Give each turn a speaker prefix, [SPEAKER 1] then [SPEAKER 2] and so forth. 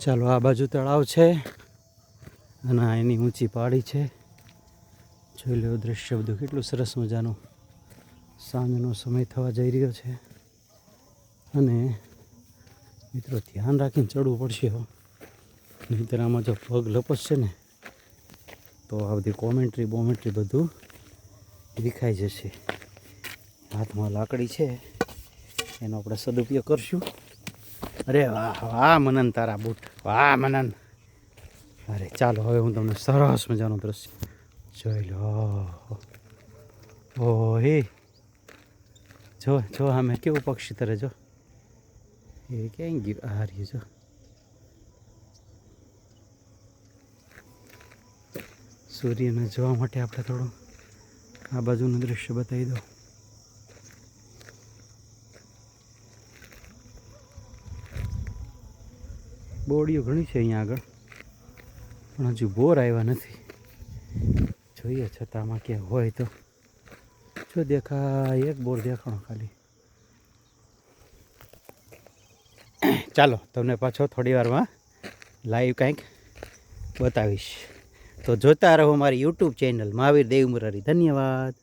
[SPEAKER 1] ચાલો આ બાજુ તળાવ છે અને એની ઊંચી પહાડી છે. જોઈ લો દ્રશ્ય બધું કેટલું સરસ મજાનું. સાંજનો સમય થવા જઈ રહ્યો છે અને મિત્રો ધ્યાન રાખીને ચડવું પડશે હો, નહીંતર આમાં જો પગ લપસશે ને તો આ બધી બોમેન્ટ્રી બધું દેખાઈ જશે. હાથમાં લાકડી છે એનો આપણે સદુપયોગ કરશું. અરે વાહ વાહ મનન, તારા બૂટ વાહ મનન. અરે ચાલો હવે હું તમને સરસ મજાનું દ્રશ્ય જોઈ લો. ઓ હે જો જો અમે કેવું પક્ષી તરે જો, એ ક્યાંય ગયું આ રહ્યું જો. સૂર્યને જોવા માટે આપણે થોડું આ બાજુનું દૃશ્ય બતાવી દો. બોડીઓ ઘણી છે અહીંયા આગળ, પણ હજુ બોર આવ્યા નથી. જોઈએ છતાં આમાં ક્યાં હોય તો જો દેખાય, એક બોર દેખાણો ખાલી. ચાલો તમને પાછો થોડી વારમાં લાઈવ કંઈક બતાવીશ. તો જોતા રહો મારી યુટ્યુબ ચેનલ મહાવીર દેવ મુરારી. ધન્યવાદ.